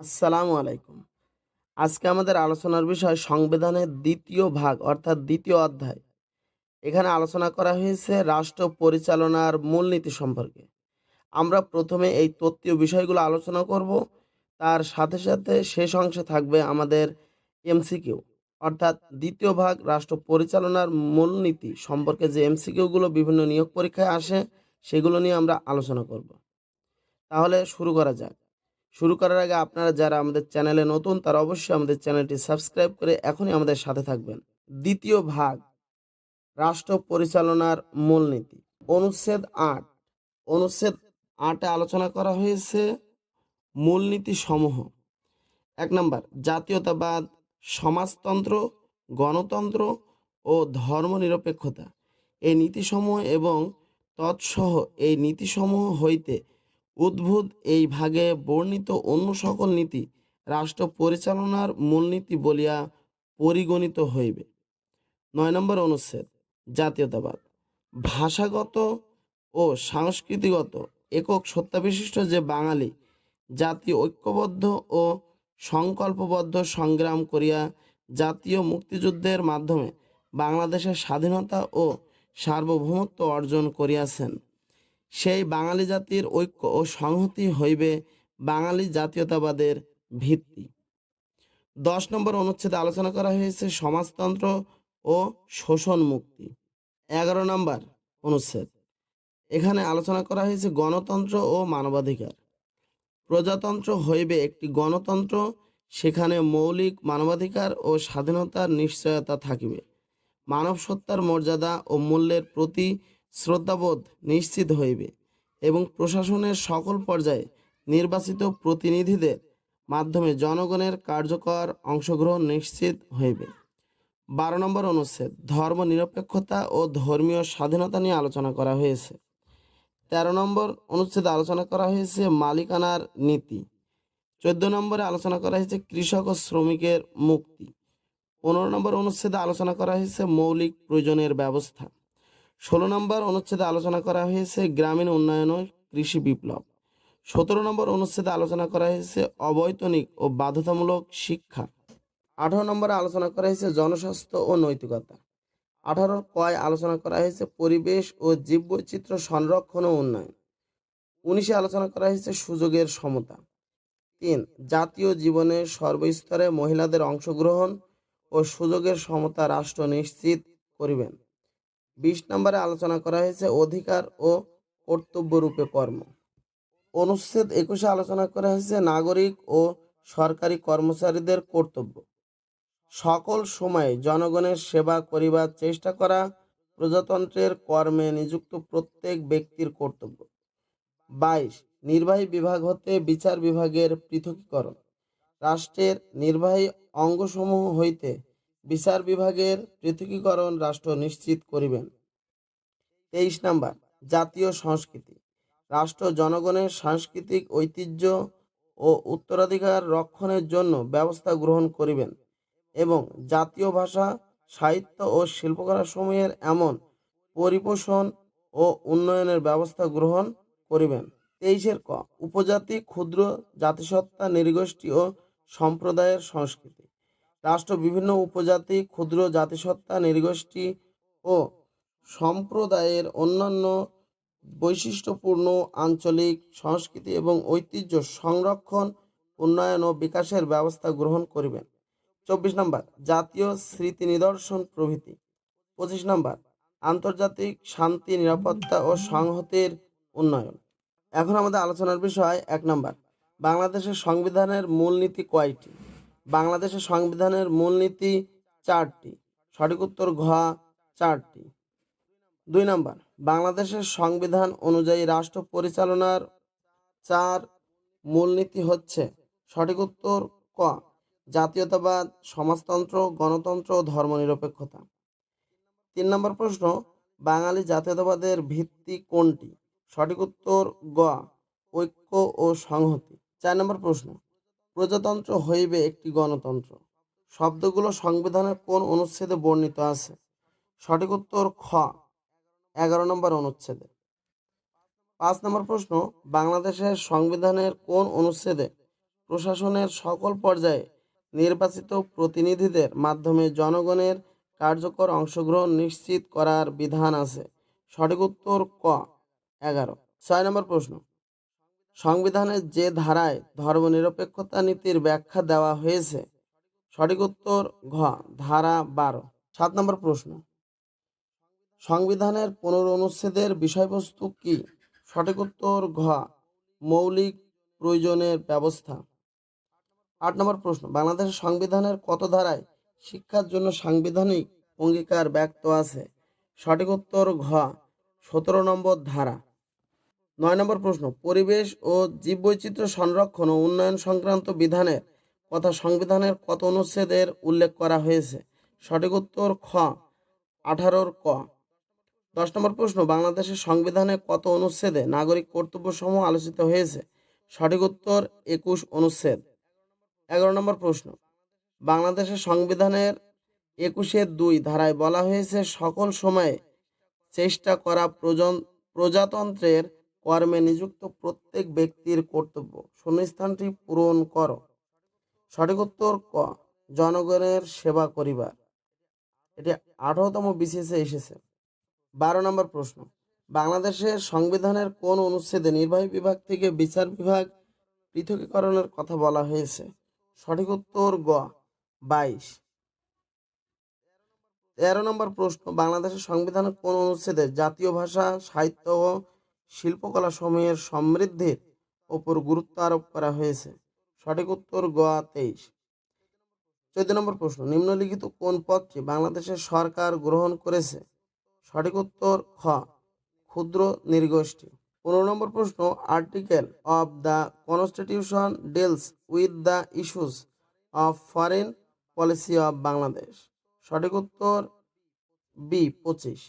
আসসালামু আলাইকুম। আজকে আমাদের আলোচনার বিষয় সংবিধানের ২য় ভাগ অর্থাৎ ২য় অধ্যায়। এখানে আলোচনা করা হয়েছে রাষ্ট্র পরিচালনার মূলনীতি সম্পর্কে। আমরা প্রথমে এই তত্ত্বীয় বিষয়গুলো আলোচনা করব। তার সাথে, সাথে শেষ অংশে থাকবে আমাদের এমসিকিউ অর্থাৎ ২য় ভাগ রাষ্ট্র পরিচালনার মূলনীতি সম্পর্কে যে এমসিকিউগুলো বিভিন্ন নিয়োগ পরীক্ষায় আসে, সেগুলো নিয়ে আমরা আলোচনা করব। তাহলে শুরু করা যাক। শুরু করার আগে আপনারা যারা আমাদের চ্যানেলে নতুন তারা অবশ্যই আমাদের চ্যানেলটি সাবস্ক্রাইব করে এখনই আমাদের সাথে থাকবেন। ২য় ভাগ রাষ্ট্র পরিচালনার মূলনীতি। অনুচ্ছেদ ৮। অনুচ্ছেদ ৮ এ আলোচনা করা হয়েছে মূলনীতি সমূহ। ১ নাম্বার জাতীয়তাবাদ, সমাজতন্ত্র, গণতন্ত্র ও ধর্মনিরপেক্ষতা। এই নীতিসমূহ এবং তৎসহ এই নীতিসমূহ হইতে উদ্ভূত এই ভাগে বর্ণিত অন্য সকল নীতি রাষ্ট্র পরিচালনার মূলনীতি বলিয়া পরিগণিত হইবে। ৯ নম্বর অনুচ্ছেদ জাতীয়তাবাদ। ভাষাগত ও সাংস্কৃতিগত একক সত্তাবিশিষ্ট যে বাঙালি জাতি ঐক্যবদ্ধ ও সংকল্পবদ্ধ সংগ্রাম করিয়া জাতীয় মুক্তিযুদ্ধের মাধ্যমে বাংলাদেশের স্বাধীনতা ও সার্বভৌমত্ব অর্জন করিয়াছেন, সেই বাঙালি জাতির ঐক্য ও সংহতি হইবে বাঙালি জাতীয়তাবাদের ভিত্তি। ১০ নম্বর অনুচ্ছেদে আলোচনা করা হয়েছে সমাজতন্ত্র ও শোষণ মুক্তি। ১১ নম্বর অনুচ্ছেদ, এখানে আলোচনা করা হয়েছে গণতন্ত্র ও মানবাধিকার। প্রজাতন্ত্র হইবে একটি গণতন্ত্র, সেখানে মৌলিক মানবাধিকার ও স্বাধীনতার নিশ্চয়তা থাকিবে। মানব সত্তার মর্যাদা ও মূল্যের প্রতি শ্রদ্ধাবোধ নিশ্চিত হইবে এবং প্রশাসনের সকল পর্যায়ে নির্বাচিত প্রতিনিধিদের মাধ্যমে জনগণের কার্যকর অংশগ্রহণ নিশ্চিত হইবে। ১২ নম্বর অনুচ্ছেদ ধর্ম নিরপেক্ষতা ও ধর্মীয় স্বাধীনতা নিয়ে আলোচনা করা হয়েছে। ১৩ নম্বর অনুচ্ছেদে আলোচনা করা হয়েছে মালিকানার নীতি। ১৪ নম্বরে আলোচনা করা হয়েছে কৃষক ও শ্রমিকের মুক্তি। ১৫ নম্বর অনুচ্ছেদে আলোচনা করা হয়েছে মৌলিক প্রয়োজনের ব্যবস্থা। ১৬ নম্বর অনুচ্ছেদে আলোচনা করা হয়েছে গ্রামীণ উন্নয়ন ও কৃষি বিপ্লব। ১৭ নম্বর অনুচ্ছেদে আলোচনা করা হয়েছে অবৈতনিক ও বাধ্যতামূলক শিক্ষা। ১৮ নম্বরে আলোচনা করা হয়েছে জনস্বাস্থ্য ও নৈতিকতা। ১৮ কয় আলোচনা করা হয়েছে পরিবেশ ও জীববৈচিত্র্য সংরক্ষণ ও উন্নয়ন। ১৯ আলোচনা করা হয়েছে সুযোগের সমতা। ৩ জাতীয় জীবনে সর্বস্তরে মহিলাদের অংশগ্রহণ ও সুযোগের সমতা রাষ্ট্র নিশ্চিত করিবেন। ২০ নম্বরে আলোচনা করা হয়েছে অধিকার ও কর্তব্যরূপে কর্ম। অনুচ্ছেদ ২১ আলোচনা করা হয়েছে নাগরিক ও সরকারি কর্মচারীদের কর্তব্য। সকল সময়ে জনগণের সেবা করিবার চেষ্টা করা প্রজাতন্ত্রের কর্মে নিযুক্ত প্রত্যেক ব্যক্তির কর্তব্য। ২২ নির্বাহী বিভাগ হতে বিচার বিভাগের পৃথকীকরণ। রাষ্ট্রের নির্বাহী অঙ্গসমূহ হইতে বিচার বিভাগের পৃথকীকরণ রাষ্ট্র নিশ্চিত করিবেন। ২৩ নাম্বার জাতীয় সংস্কৃতি। রাষ্ট্র জনগণের সাংস্কৃতিক ঐতিহ্য ও উত্তরাধিকার রক্ষণের জন্য ব্যবস্থা গ্রহণ করিবেন এবং জাতীয় ভাষা, সাহিত্য ও শিল্পকলাসমূহের এমন পরিপোষণ ও উন্নয়নের ব্যবস্থা গ্রহণ করিবেন। ২৩ ক উপজাতি, ক্ষুদ্র জাতিসত্তা, নৃগোষ্ঠী ও সম্প্রদায়ের সংস্কৃতি। রাষ্ট্র বিভিন্ন উপজাতি, ক্ষুদ্র জাতিসত্তা, নৃগোষ্ঠী ও সম্প্রদায়ের অন্যান্য বৈশিষ্ট্যপূর্ণ আঞ্চলিক সংস্কৃতি এবং ঐতিহ্য সংরক্ষণ, উন্নয়ন ও বিকাশের ব্যবস্থা গ্রহণ করিবেন। ২৪ নম্বর জাতীয় স্মৃতি নিদর্শন প্রভৃতি। ২৫ নম্বর আন্তর্জাতিক শান্তি, নিরাপত্তা ও সংহতির উন্নয়ন। এখন আমাদের আলোচনার বিষয় ১ নম্বর বাংলাদেশের সংবিধানের মূলনীতি কয়টি? বাংলাদেশের সংবিধানের মূলনীতি ৪টি। সঠিক উত্তর ঘ ৪টি। ২ নম্বর বাংলাদেশের সংবিধান অনুযায়ী রাষ্ট্র পরিচালনার ৪ মূলনীতি হচ্ছে। সঠিক উত্তর ক জাতীয়তাবাদ, সমাজতন্ত্র, গণতন্ত্র ও ধর্মনিরপেক্ষতা। ৩ নম্বর প্রশ্ন বাঙালি জাতীয়তাবাদের ভিত্তি কোনটি? সঠিক উত্তর গ ঐক্য ও সংহতি। ৪ নম্বর প্রশ্ন প্রজাতন্ত্র হইবে একটি গণতন্ত্র শব্দগুলো সংবিধানের কোন অনুচ্ছেদে বর্ণিত আছে? সঠিক উত্তর খ ১১ নম্বর অনুচ্ছেদে। ৫ নম্বর প্রশ্ন বাংলাদেশের সংবিধানের কোন অনুচ্ছেদে প্রশাসনের সকল পর্যায়ে নির্বাচিত প্রতিনিধিদের মাধ্যমে জনগণের কার্যকর অংশগ্রহণ নিশ্চিত করার বিধান আছে। সঠিক উত্তর ক 11। 6 নম্বর প্রশ্ন, সংবিধানের যে ধারায় ধর্মনিরপেক্ষতা নীতির ব্যাখ্যা দেওয়া হয়েছে? সঠিক উত্তর ঘ ধারা 12। 7 নম্বর প্রশ্ন, সংবিধানের 15 অনুচ্ছেদের বিষয়বস্তু কি? সঠিক উত্তর ঘ মৌলিক প্রয়োজনের ব্যবস্থা। 8 নম্বর প্রশ্ন, বাংলাদেশের সংবিধানের কত ধারায় শিক্ষার জন্য সাংবিধানিক অঙ্গীকার ব্যক্ত আছে? সঠিক উত্তর ঘ 17 নম্বর ধারা। 9 নম্বর প্রশ্ন, পরিবেশ ও জীববৈচিত্র্য সংরক্ষণ ও উন্নয়ন সংক্রান্ত বিধানের কথা সংবিধানের কত অনুচ্ছেদের উল্লেখ করা হয়েছে? সঠিক উত্তর খ 18 ক। 10 নম্বর প্রশ্ন, বাংলাদেশের সংবিধানে কত অনুচ্ছেদে নাগরিক কর্তব্য সমূহ আলোচিত হয়েছে? সঠিক উত্তর 21 অনুচ্ছেদ। 11 নম্বর প্রশ্ন, বাংলাদেশের সংবিধানের 21-2 ধারায় বলা হয়েছে সকল সময়ে চেষ্টা করা প্রজাতন্ত্রের কর্মে নিযুক্ত প্রত্যেক ব্যক্তির কর্তব্য শূন্যস্থানটি পূরণ করো। সঠিক উত্তর ক জনগণের সেবা করিবার। এটি 18তম বিসিএসে এসেছে। 12 নম্বর প্রশ্ন, বাংলাদেশের সংবিধানের কোন অনুচ্ছেদে নির্বাহী বিভাগ থেকে বিচার বিভাগ পৃথকীকরণের কথা বলা হয়েছে? সঠিক উত্তর গ 22। 13 নম্বর প্রশ্ন, বাংলাদেশের সংবিধানের কোন অনুচ্ছেদে জাতীয় ভাষা, সাহিত্য ও শিল্পকলা সমূহের সমৃদ্ধির ওপর গুরুত্ব আরোপ করা হয়েছে? সঠিক উত্তর গ 23। 14 নম্বর প্রশ্ন, নিম্নলিখিত কোন পদটি বাংলাদেশের সরকার গ্রহণ করেছে? সঠিক উত্তর খ ক্ষুদ্র নৃগোষ্ঠী। 15 নম্বর প্রশ্ন, article of the constitution deals with the issues of foreign policy of Bangladesh. সঠিক উত্তর বি 25।